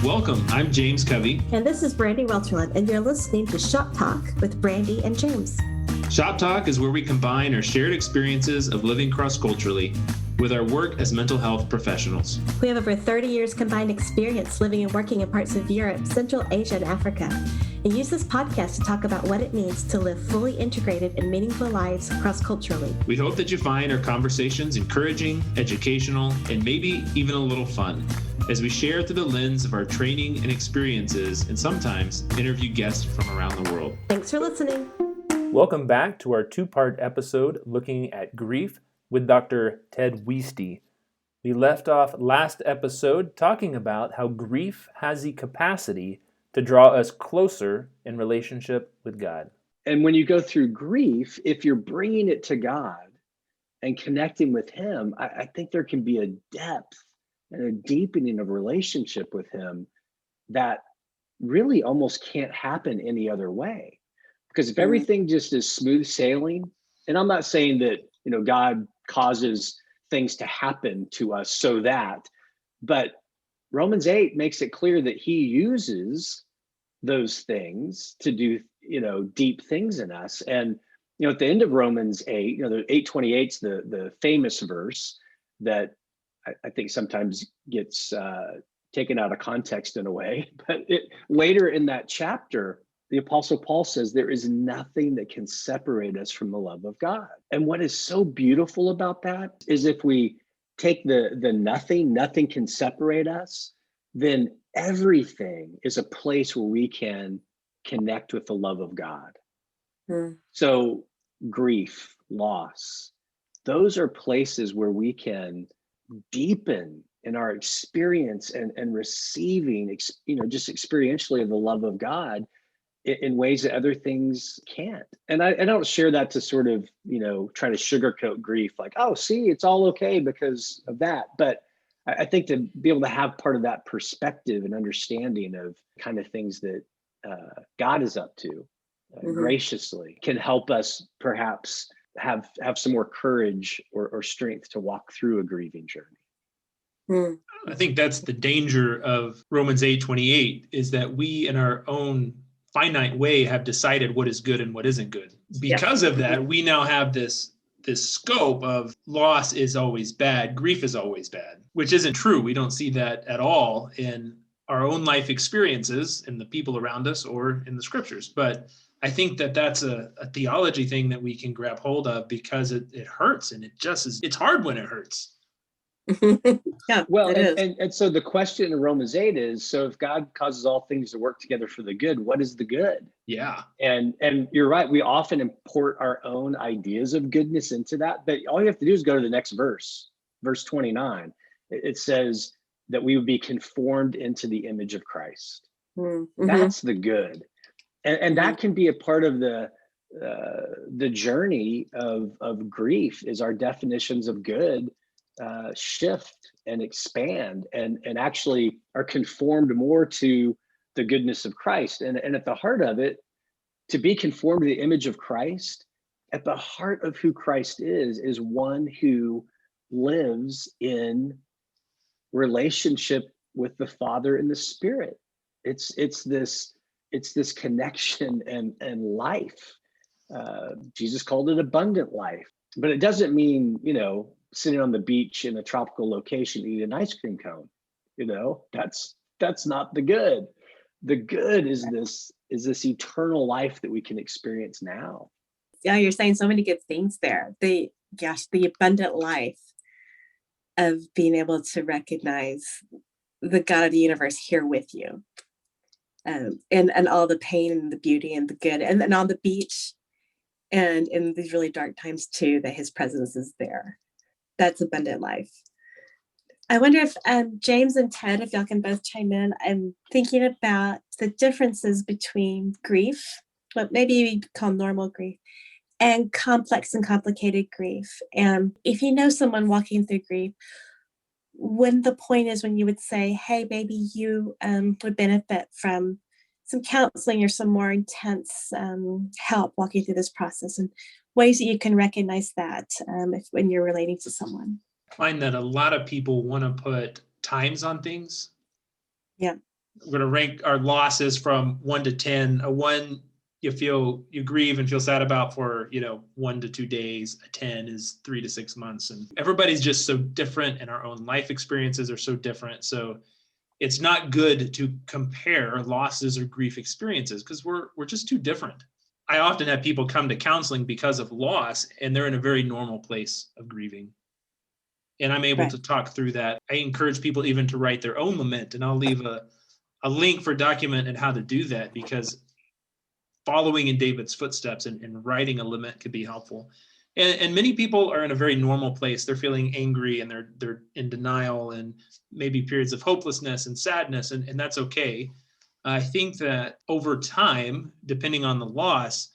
Welcome, I'm James Covey. And this is Brandi and you're listening to Shop Talk with Brandi and James. Shop Talk is where we combine our shared experiences of living cross-culturally with our work as mental health professionals. We have over 30 years combined experience living and working in parts of Europe, Central Asia, and Africa, and use this podcast to talk about what it means to live fully integrated and meaningful lives cross-culturally. We hope that you find our conversations encouraging, educational, and maybe even a little fun as we share through the lens of our training and experiences and sometimes interview guests from around the world. Thanks for listening. Welcome back to our two-part episode looking at grief with Dr. Ted Wueste. We left off last episode talking about how grief has the capacity to draw us closer in relationship with God. And when you go through grief, if you're bringing it to God and connecting with Him, I think there can be a depth and a deepening of relationship with Him that really almost can't happen any other way. Because if everything just is smooth sailing, and I'm not saying that, God causes things to happen to us so that, but Romans 8 makes it clear that He uses those things to do, deep things in us. And, at the end of Romans 8, the 8:28 is the famous verse that I think sometimes gets taken out of context in a way. But later in that chapter, the Apostle Paul says there is nothing that can separate us from the love of God. And what is so beautiful about that is if we take the nothing can separate us, then everything is a place where we can connect with the love of God. So grief, loss, those are places where we can deepen in our experience and receiving, just experientially of the love of God in ways that other things can't. And I don't share that to sort of, try to sugarcoat grief, like, oh, see, it's all okay because of that. But I think to be able to have part of that perspective and understanding of kind of things that God is up to graciously can help us perhaps have some more courage or strength to walk through a grieving journey. I think that's the danger of Romans 8:28 is that we in our own finite way have decided what is good and what isn't good. Because of that, we now have this scope of loss is always bad, grief is always bad, which isn't true. We don't see that at all in our own life experiences in the people around us or in the scriptures. But I think that that's a theology thing that we can grab hold of because it hurts, and it's hard when it hurts. Yeah, well, and so the question in Romans 8 is, so if God causes all things to work together for the good, what is the good? Yeah. And you're right. We often import our own ideas of goodness into that, but all you have to do is go to the next verse 29. It says that we would be conformed into the image of Christ. Mm-hmm. That's the good. And that can be a part of the journey of grief is our definitions of good shift and expand and actually are conformed more to the goodness of Christ. And at the heart of it, to be conformed to the image of Christ, at the heart of who Christ is one who lives in relationship with the Father and the Spirit. It's this connection and life. Jesus called it abundant life, but it doesn't mean, sitting on the beach in a tropical location, eat an ice cream cone. That's not the good. The good is this eternal life that we can experience now. Yeah, you're saying so many good things there. The abundant life of being able to recognize the God of the universe here with you, and all the pain and the beauty and the good, and then on the beach, and in these really dark times too, that His presence is there. That's abundant life. I wonder if James and Ted, if y'all can both chime in. I'm thinking about the differences between grief, what maybe we call normal grief, and complex and complicated grief. And if you know someone walking through grief, when the point is when you would say, hey, maybe you would benefit from some counseling or some more intense help walking through this process, and ways that you can recognize that when you're relating to someone. I find that a lot of people want to put times on things. Yeah. we're going to rank our losses from 1 to 10. A 1, you grieve and feel sad about for, 1 to 2 days. A 10 is 3 to 6 months. And everybody's just so different, and our own life experiences are so different. So it's not good to compare losses or grief experiences because we're just too different. I often have people come to counseling because of loss, and they're in a very normal place of grieving. And I'm able to talk through that. I encourage people even to write their own lament, and I'll leave a link for document and how to do that, because following in David's footsteps and writing a lament could be helpful. And many people are in a very normal place. They're feeling angry and they're in denial and maybe periods of hopelessness and sadness, and that's okay. I think that over time, depending on the loss,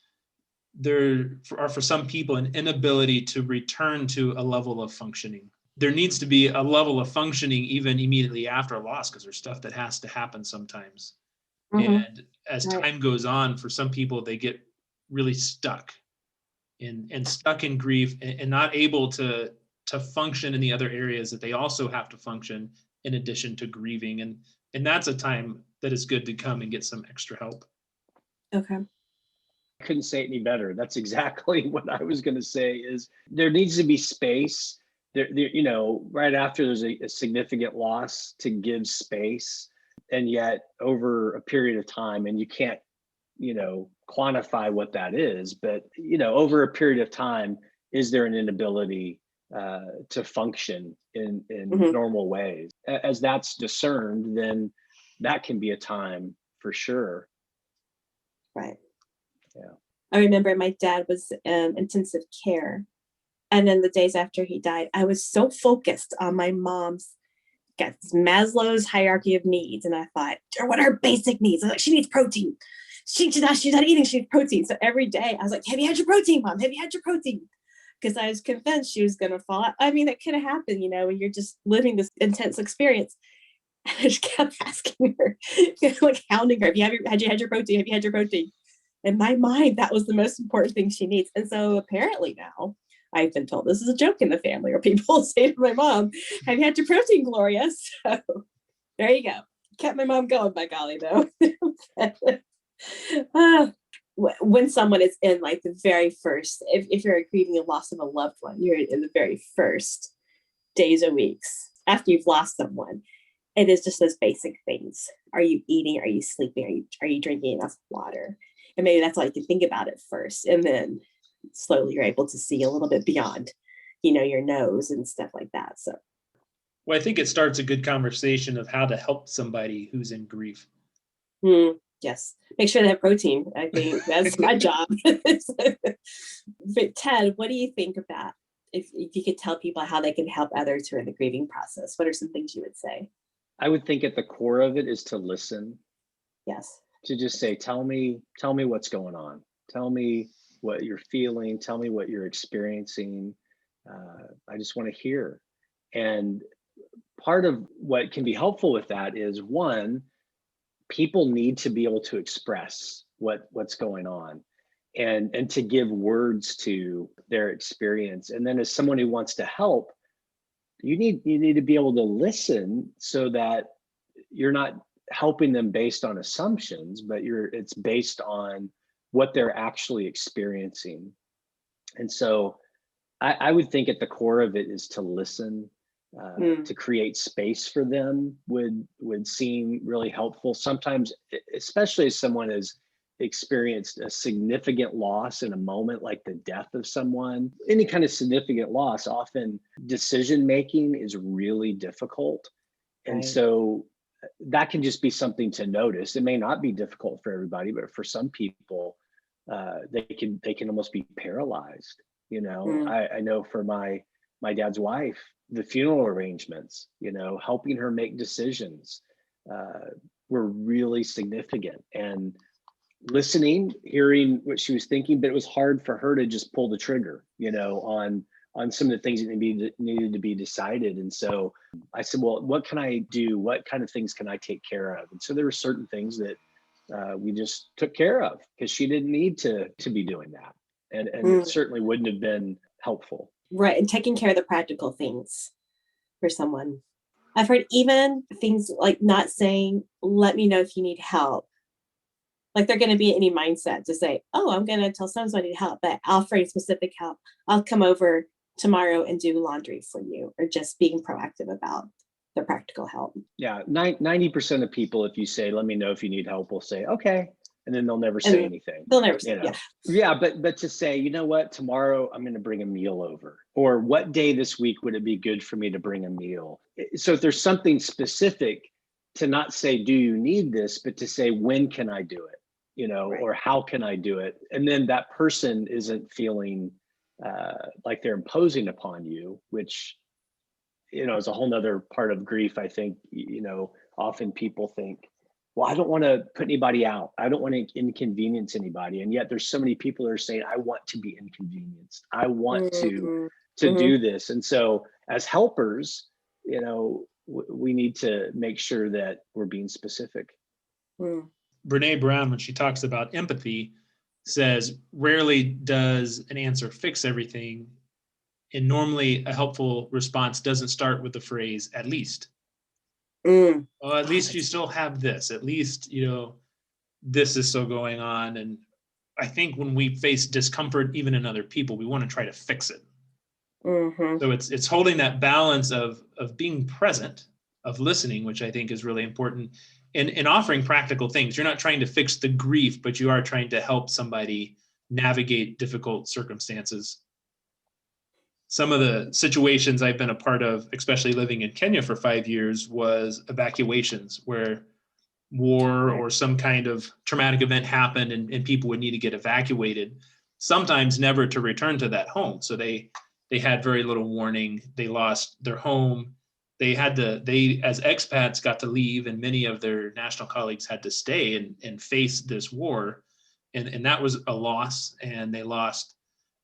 there are for some people an inability to return to a level of functioning. There needs to be a level of functioning even immediately after a loss, because there's stuff that has to happen sometimes. And as time goes on, for some people, they get really stuck and stuck in grief and not able to function in the other areas that they also have to function in addition to grieving. And that's a time that is good to come and get some extra help. Okay. I couldn't say it any better. That's exactly what I was going to say. Is there needs to be space there, right after there's a significant loss, to give space. And yet over a period of time, and you can't, quantify what that is, but, over a period of time, is there an inability to function in normal ways? As that's discerned, then that can be a time for sure. Right. Yeah. I remember my dad was in intensive care. And then the days after he died, I was so focused on my mom's Maslow's hierarchy of needs. And I thought, what are her basic needs? I was like, she needs protein. She's not eating, she needs protein. So every day I was like, have you had your protein, Mom? Have you had your protein? Because I was convinced she was going to fall out. I mean, it could have happened, when you're just living this intense experience. And I just kept asking her, like hounding her, had you had your protein? Have you had your protein? In my mind, that was the most important thing she needs. And so apparently now I've been told this is a joke in the family, or people say to my mom, have you had your protein, Gloria? So there you go. Kept my mom going, by golly, though. When someone is in like the very first, if you're grieving a loss of a loved one, you're in the very first days or weeks after you've lost someone, it is just those basic things. Are you eating? Are you sleeping? Are you drinking enough water? And maybe that's all you can think about at first. And then slowly you're able to see a little bit beyond, your nose and stuff like that. So, well, I think it starts a good conversation of how to help somebody who's in grief. Yes. Make sure they have protein. I think that's my job. But Ted, what do you think about if you could tell people how they can help others who are in the grieving process? What are some things you would say? I would think at the core of it is to listen. Yes. To just say, tell me what's going on. Tell me what you're feeling. Tell me what you're experiencing. I just want to hear. And part of what can be helpful with that is, one, people need to be able to express what's going on and to give words to their experience. And then as someone who wants to help, you need to be able to listen so that you're not helping them based on assumptions, but it's based on what they're actually experiencing. And so I would think at the core of it is to listen, to create space for them would seem really helpful. Sometimes, especially as someone has experienced a significant loss in a moment like the death of someone, any kind of significant loss, often decision making is really difficult. And Right. So that can just be something to notice. It may not be difficult for everybody, but for some people, they can almost be paralyzed. I know for my dad's wife, the funeral arrangements, helping her make decisions were really significant. And listening, hearing what she was thinking, but it was hard for her to just pull the trigger, on some of the things that needed to be decided. And so I said, well, what can I do? What kind of things can I take care of? And so there were certain things that we just took care of because she didn't need to be doing that. And it certainly wouldn't have been helpful. Right. And taking care of the practical things for someone. I've heard even things like not saying, let me know if you need help. Like they're going to be in any mindset to say, oh, I'm going to tell someone I need help, but offering specific help. I'll come over tomorrow and do laundry for you, or just being proactive about the practical help. Yeah, 90% of people, if you say, let me know if you need help, will say, okay. And then they'll never say anything. They'll never say, Yeah, but to say, you know what, tomorrow I'm going to bring a meal over, or what day this week would it be good for me to bring a meal? So if there's something specific, to not say, do you need this, but to say, when can I do it? Right. Or how can I do it? And then that person isn't feeling like they're imposing upon you, which, is a whole nother part of grief. I think, often people think, well, I don't want to put anybody out. I don't want to inconvenience anybody. And yet there's so many people that are saying, I want to be inconvenienced. I want to do this. And so as helpers, we need to make sure that we're being specific. Brene Brown, when she talks about empathy, says rarely does an answer fix everything. And normally a helpful response doesn't start with the phrase, at least. Well, at least you still have this. At least, this is still going on. And I think when we face discomfort, even in other people, we want to try to fix it. So it's holding that balance of being present, of listening, which I think is really important, and offering practical things. You're not trying to fix the grief, but you are trying to help somebody navigate difficult circumstances. Some of the situations I've been a part of, especially living in Kenya for 5 years, was evacuations where war or some kind of traumatic event happened and people would need to get evacuated, sometimes never to return to that home. So they had very little warning. They lost their home. They as expats got to leave, and many of their national colleagues had to stay and face this war. And that was a loss. And they lost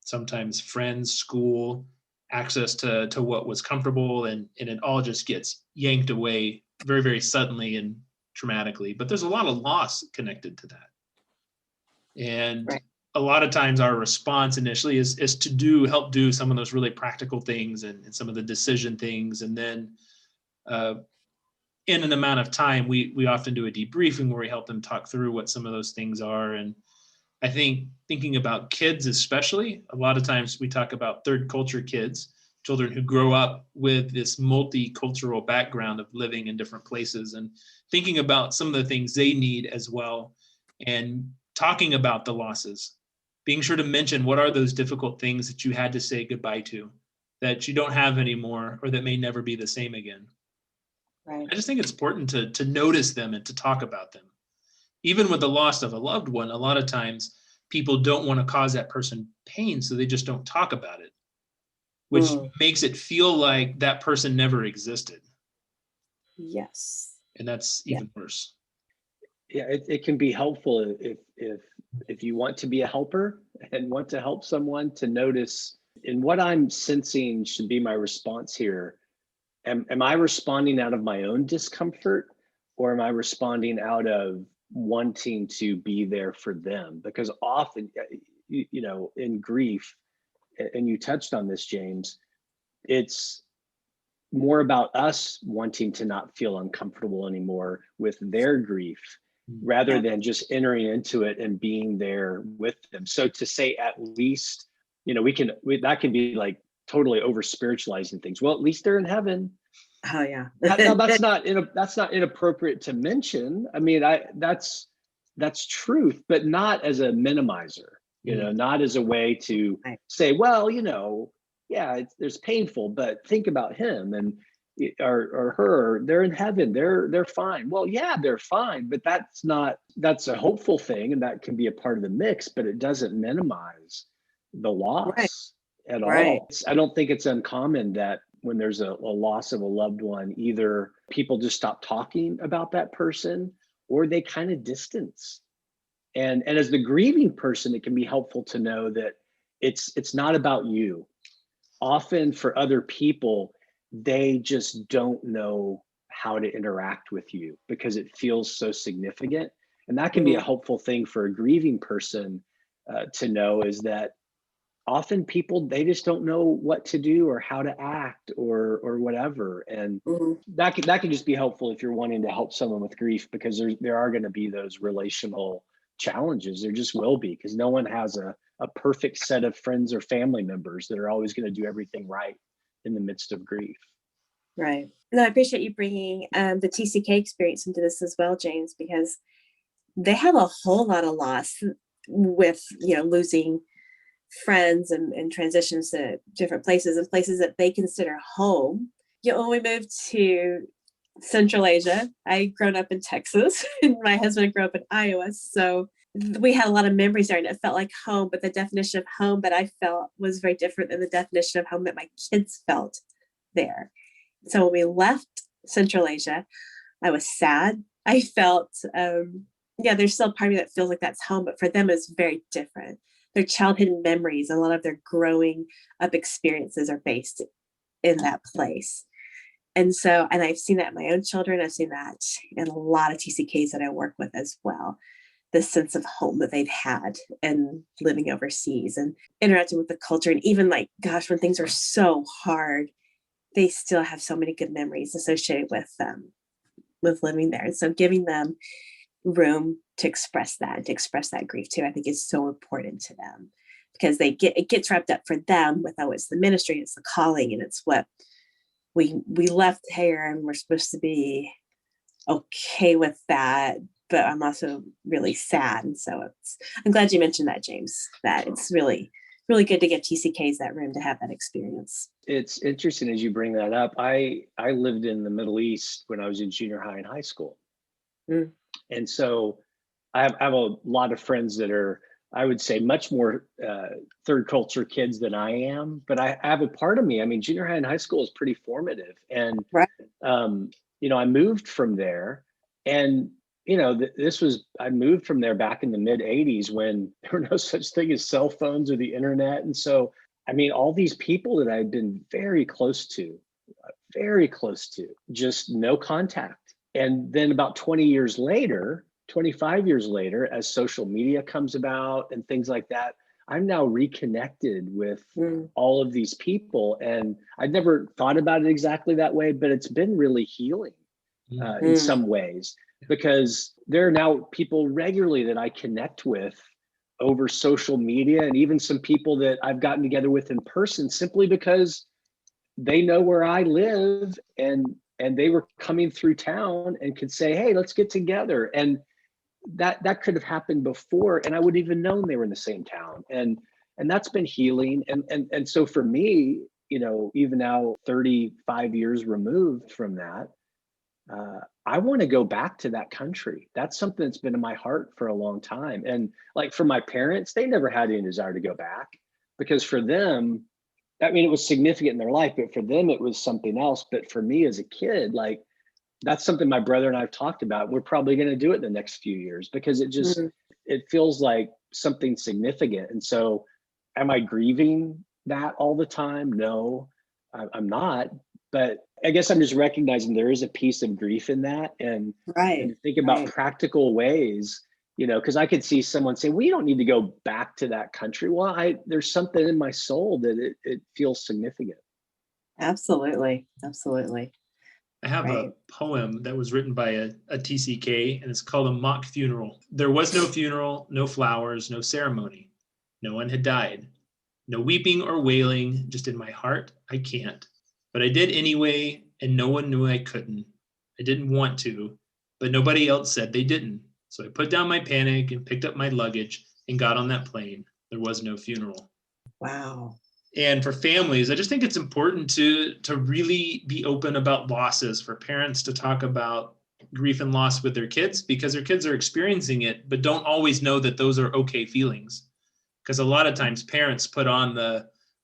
sometimes friends, school, access to what was comfortable, and it all just gets yanked away very, very suddenly and traumatically. But there's a lot of loss connected to that. And a lot of times our response initially is to help do some of those really practical things and some of the decision things. And then in an amount of time, we often do a debriefing where we help them talk through what some of those things are. And I think thinking about kids, especially, a lot of times we talk about third culture kids, children who grow up with this multicultural background of living in different places, and thinking about some of the things they need as well, and talking about the losses, being sure to mention what are those difficult things that you had to say goodbye to, that you don't have anymore, or that may never be the same again. Right. I just think it's important to notice them and to talk about them. Even with the loss of a loved one, a lot of times people don't want to cause that person pain, so they just don't talk about it, which makes it feel like that person never existed. Yes. And that's even worse. Yeah, it can be helpful if you want to be a helper and want to help someone, to notice in what I'm sensing should be my response here. Am I responding out of my own discomfort, or am I responding out of wanting to be there for them? Because often, in grief, and you touched on this, James, it's more about us wanting to not feel uncomfortable anymore with their grief, rather than just entering into it and being there with them. So to say at least, that can be like totally over spiritualizing things. Well, at least they're in heaven. Oh yeah. Now, that's not inappropriate to mention. I mean, that's truth, but not as a minimizer. Not as a way to say, well, there's painful, but think about him and or her. They're in heaven. They're fine. Well, yeah, they're fine, but that's a hopeful thing, and that can be a part of the mix, but it doesn't minimize the loss at all. I don't think it's uncommon that when there's a loss of a loved one, either people just stop talking about that person, or they kind of distance. And as the grieving person, it can be helpful to know that it's not about you. Often for other people, they just don't know how to interact with you because it feels so significant. And that can be a helpful thing for a grieving person to know, is that often people, they just don't know what to do or how to act or whatever. And that can just be helpful if you're wanting to help someone with grief, because there are going to be those relational challenges. There just will be, because no one has a perfect set of friends or family members that are always going to do everything right in the midst of grief. Right. No, I appreciate you bringing the TCK experience into this as well, James, because they have a whole lot of loss with, losing friends and transitions to different places and places that they consider home. When we moved to Central Asia, I grown up in Texas and my husband grew up in Iowa. So we had a lot of memories there and it felt like home, but the definition of home that I felt was very different than the definition of home that my kids felt there. So when we left Central Asia, I was sad. I felt, there's still a part of me that feels like that's home, but for them it's very different. Their childhood memories, a lot of their growing up experiences are based in that place. And I've seen that in my own children. I've seen that in a lot of TCKs that I work with as well. This sense of home that they've had and living overseas and interacting with the culture. And even when things are so hard, they still have so many good memories associated with living there. And so giving them room to express that and to express that grief too, I think is so important to them, because it gets wrapped up for them with, it's the ministry, it's the calling, and it's what we left here, and we're supposed to be okay with that. But I'm also really sad. And so I'm glad you mentioned that, James, that it's really, really good to give TCKs that room to have that experience. It's interesting as you bring that up. I lived in the Middle East when I was in junior high and high school. And so I have a lot of friends that are, I would say, much more third culture kids than I am. But I have a part of me, junior high and high school is pretty formative. And, right. I moved from there, and, I moved from there back in the mid 80s when there were no such thing as cell phones or the internet. And so, all these people that I'd been very close to, just no contact. And then about 25 years later, as social media comes about and things like that, I'm now reconnected with all of these people. And I'd never thought about it exactly that way, but it's been really healing in some ways, because there are now people regularly that I connect with over social media, and even some people that I've gotten together with in person simply because they know where I live, and they were coming through town and could say, hey, let's get together. And that could have happened before, and I wouldn't even known they were in the same town. And that's been healing. And so for me, even now 35 years removed from that, I want to go back to that country. That's something that's been in my heart for a long time. And like for my parents, they never had any desire to go back, because for them, it was significant in their life, but for them, it was something else. But for me as a kid, that's something my brother and I have talked about. We're probably going to do it in the next few years, because it just, it feels like something significant. And so am I grieving that all the time? No, I'm not. But I guess I'm just recognizing there is a piece of grief in that, and think about practical ways, because I could see someone say, well, you don't need to go back to that country. Well, there's something in my soul that it feels significant. Absolutely. I have a poem that was written by a TCK, and it's called A Mock Funeral. There was no funeral, no flowers, no ceremony. No one had died. No weeping or wailing, just in my heart, I can't. But I did anyway, and no one knew I couldn't. I didn't want to, but nobody else said they didn't. So I put down my panic and picked up my luggage and got on that plane. There was no funeral. Wow. And for families, I just think it's important to really be open about losses, for parents to talk about grief and loss with their kids, because their kids are experiencing it, but don't always know that those are okay feelings. Because a lot of times parents put on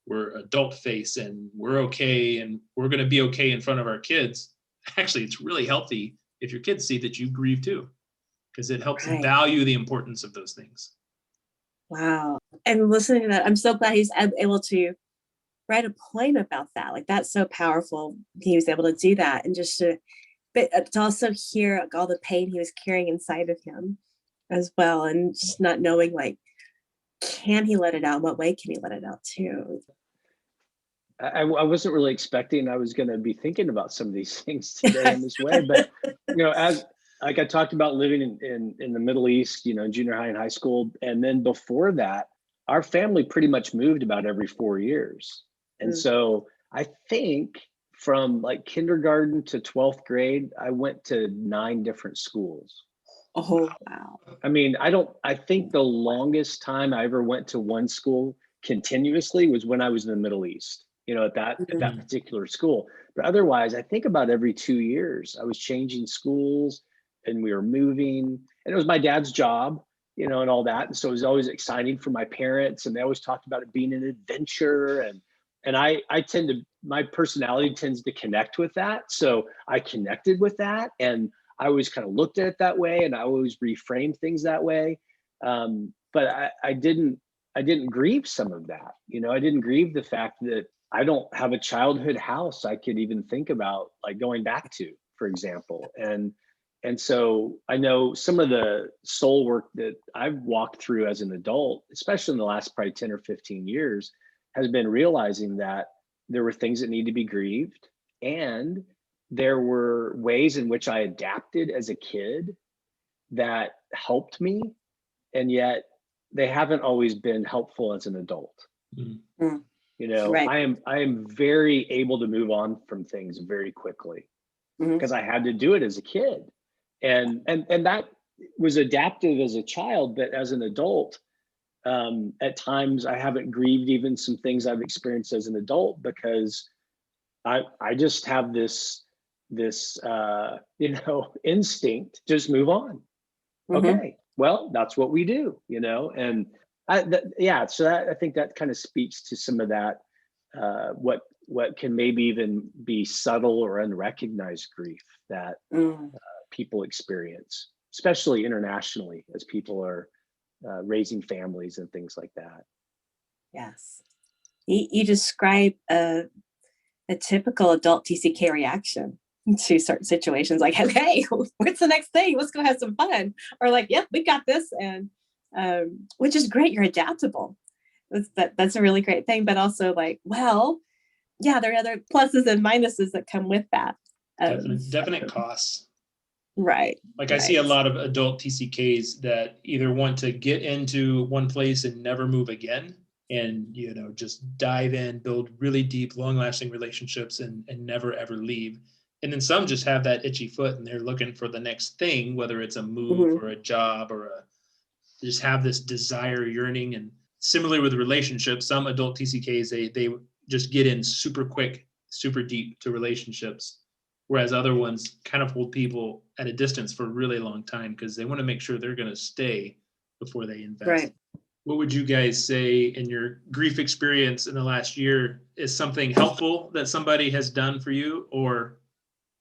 we're adult face and we're okay and we're going to be okay in front of our kids. Actually, it's really healthy if your kids see that you grieve too, because it helps them value the importance of those things. Wow. And listening to that, I'm so glad he's able to write a poem about that. That's so powerful. He was able to do that, and but to also hear all the pain he was carrying inside of him as well. And just not knowing can he let it out? What way can he let it out too? I wasn't really expecting I was going to be thinking about some of these things today in this way, but as like I talked about living in the Middle East, junior high and high school, and then before that, our family pretty much moved about every 4 years, and so I think from like kindergarten to 12th grade, I went to 9 different schools. Oh wow! I mean, I think the longest time I ever went to one school continuously was when I was in the Middle East. At that particular school. But otherwise, I think about every 2 years, I was changing schools and we were moving. And it was my dad's job, and all that. And so it was always exciting for my parents. And they always talked about it being an adventure. And my personality tends to connect with that. So I connected with that. And I always kind of looked at it that way. And I always reframed things that way. But I didn't grieve some of that. I didn't grieve the fact that I don't have a childhood house I could even think about like going back to, for example. And so I know some of the soul work that I've walked through as an adult, especially in the last probably 10 or 15 years, has been realizing that there were things that need to be grieved. And there were ways in which I adapted as a kid that helped me. And yet they haven't always been helpful as an adult. Mm-hmm. Right. I am very able to move on from things very quickly because I had to do it as a kid. And that was adaptive as a child, but as an adult, at times I haven't grieved even some things I've experienced as an adult because I just have this instinct, just move on. Okay, well, that's what we do, and so I think that kind of speaks to some of that, what can maybe even be subtle or unrecognized grief that people experience, especially internationally as people are raising families and things like that. Yes. You describe a typical adult TCK reaction to certain situations, like, okay, what's the next thing? Let's go have some fun. Or like, yep, we got this. And which is great. You're adaptable. That's a really great thing. But also like, well, yeah, there are other pluses and minuses that come with that. Definite costs. Right. Like I see a lot of adult TCKs that either want to get into one place and never move again, and just dive in, build really deep, long-lasting relationships and never ever leave. And then some just have that itchy foot and they're looking for the next thing, whether it's a move or a job or just have this desire, yearning. And similarly with relationships, some adult TCKs, they just get in super quick, super deep to relationships, whereas other ones kind of hold people at a distance for a really long time because they want to make sure they're going to stay before they invest. Right. What would you guys say in your grief experience in the last year is something helpful that somebody has done for you, or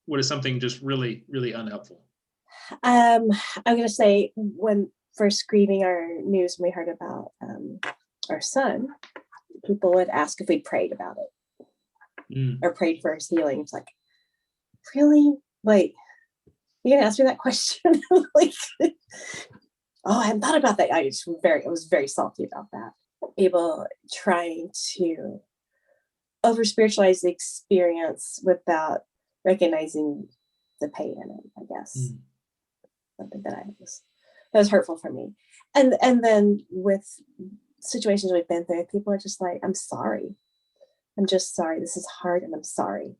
what is something just really, really unhelpful? I'm going to say when first grieving our news, when we heard about our son, people would ask if we prayed about it or prayed for his healing. It's like, really? Like, you're going to ask me that question? Like, oh, I hadn't thought about that. I was very salty about that. Trying to over spiritualize the experience without recognizing the pain in it, I guess. Something that was hurtful for me. And then with situations we've been through, people are just like, I'm sorry. I'm just sorry. This is hard and I'm sorry.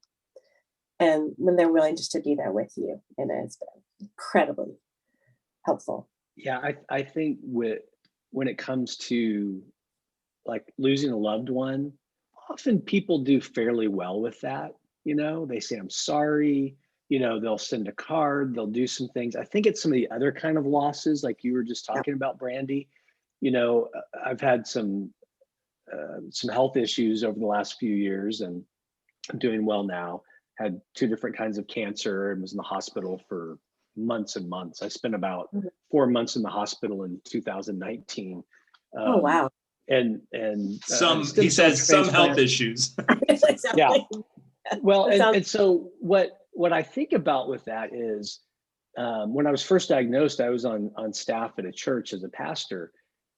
And when they're willing just to be there with you, and it's been incredibly helpful. Yeah, I think when it comes to like losing a loved one, often people do fairly well with that. They say, I'm sorry, they'll send a card, they'll do some things. I think it's some of the other kind of losses, like you were just talking about, Brandi. I've had some health issues over the last few years and I'm doing well now. Had 2 different kinds of cancer and was in the hospital for months and months. I spent about 4 months in the hospital in 2019. Oh, wow. And he says some health issues. Yeah. Well, and so what I think about with that is when I was first diagnosed, I was on staff at a church as a pastor.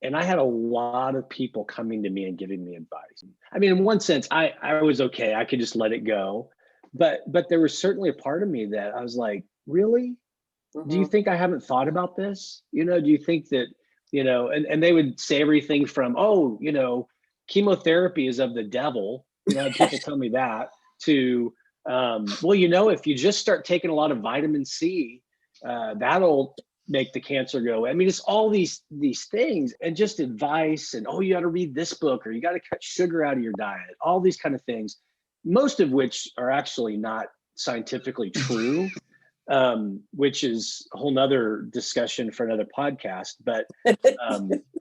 And I had a lot of people coming to me and giving me advice. I mean, in one sense, I was okay. I could just let it go. But there was certainly a part of me that I was like, really? Do you think I haven't thought about this? You know, do you think that, you know, and they would say everything from, oh, you know, chemotherapy is of the devil. You know, I had people tell me that, to, well, you know, if you just start taking a lot of vitamin C, that'll make the cancer go away. I mean, it's all these things, and just advice, and, oh, you got to read this book, or you got to cut sugar out of your diet, all these kind of things, most of which are actually not scientifically true. Which is a whole nother discussion for another podcast. But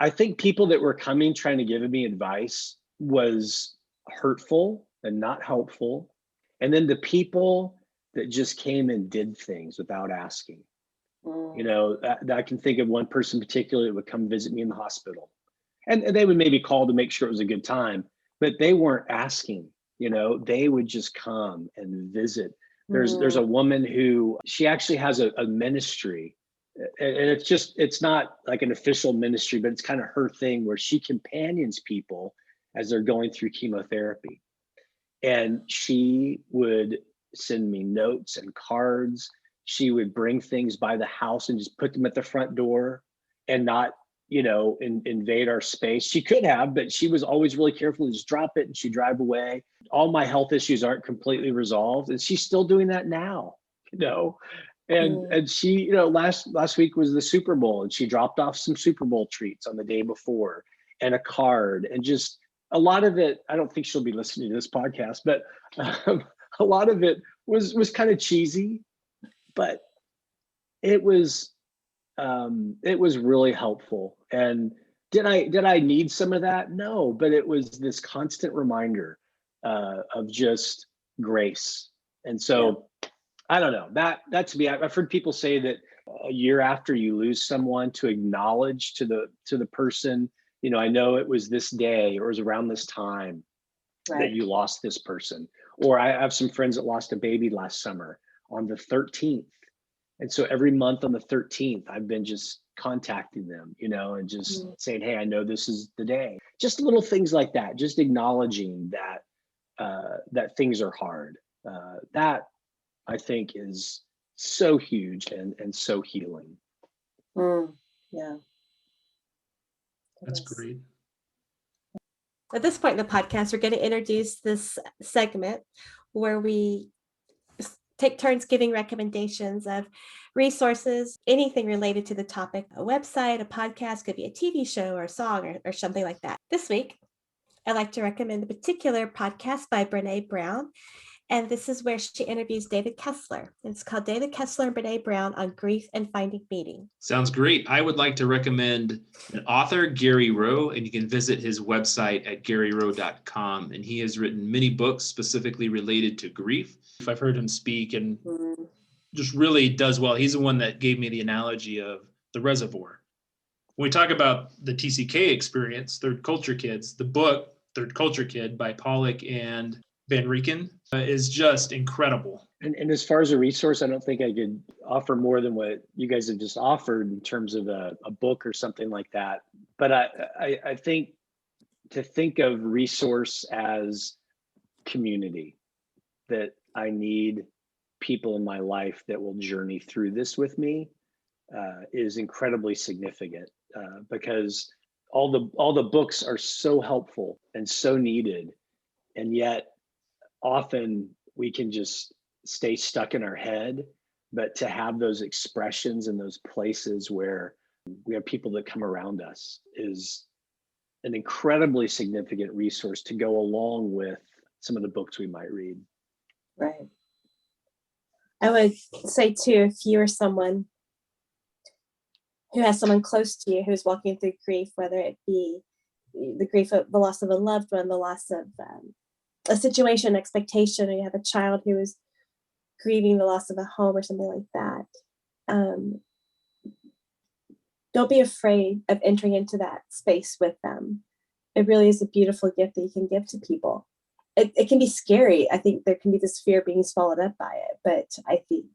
I think people that were coming trying to give me advice was hurtful and not helpful. And then the people that just came and did things without asking. You know, I can think of one person particularly that would come visit me in the hospital. And they would maybe call to make sure it was a good time, but they weren't asking. You know, they would just come and visit. There's a woman who, she actually has a ministry, and it's not like an official ministry, but it's kind of her thing, where she companions people as they're going through chemotherapy. And she would send me notes and cards. She would bring things by the house and just put them at the front door, and not, you know, invade our space. She could have, but she was always really careful to just drop it and she'd drive away. All my health issues aren't completely resolved, and she's still doing that now, you know. And she, you know, last week was the Super Bowl, and she dropped off some Super Bowl treats on the day before, and a card, and just a lot of it. I don't think she'll be listening to this podcast, but a lot of it was kind of cheesy, but it was really helpful. And did I need some of that? No, but it was this constant reminder of just grace. And so, I don't know, that to me, I've heard people say that a year after you lose someone, to acknowledge to the person, you know, I know it was this day, or it was around this time that you lost this person. Or I have some friends that lost a baby last summer on the 13th. And so every month on the 13th, I've been just contacting them, you know, and just saying, hey, I know this is the day. Just little things like that, just acknowledging that that things are hard. That, I think, is so huge and so healing. Yeah. That's great. At this point in the podcast, we're going to introduce this segment where we take turns giving recommendations of resources, anything related to the topic, a website, a podcast, could be a TV show or a song or something like that. This week, I'd like to recommend a particular podcast by Brene Brown. And this is where she interviews David Kessler. It's called David Kessler and Brene Brown on Grief and Finding Meaning. Sounds great. I would like to recommend an author, Gary Rowe, and you can visit his website at garyrowe.com. And he has written many books specifically related to grief. I've heard him speak and just really does well. He's the one that gave me the analogy of the reservoir. When we talk about the TCK experience, Third Culture Kids, the book Third Culture Kid by Pollack and Van Rieken is just incredible. And as far as a resource, I don't think I could offer more than what you guys have just offered in terms of a book or something like that. But I think to think of resource as community, that I need people in my life that will journey through this with me, is incredibly significant, because all the books are so helpful and so needed, and yet often we can just stay stuck in our head. But to have those expressions in those places where we have people that come around us is an incredibly significant resource to go along with some of the books we might read. Right. I would say too, if you're someone who has someone close to you who's walking through grief, whether it be the grief of the loss of a loved one, the loss of a situation, expectation, or you have a child who is grieving the loss of a home or something like that, don't be afraid of entering into that space with them. It really is a beautiful gift that you can give to people. It can be scary. I think there can be this fear of being swallowed up by it, but I think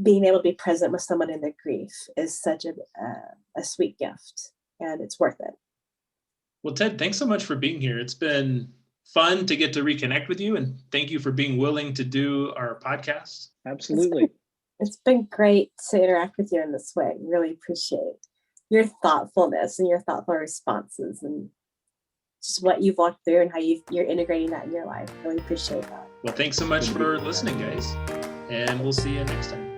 being able to be present with someone in their grief is such a sweet gift. and it's worth it. Well, Ted, thanks so much for being here. It's been fun to get to reconnect with you, and thank you for being willing to do our podcast. Absolutely. It's been great to interact with you in this way. Really appreciate your thoughtfulness and your thoughtful responses and just what you've walked through and how you're integrating that in your life. Really appreciate that. Well, thanks so much for listening, guys, and we'll see you next time.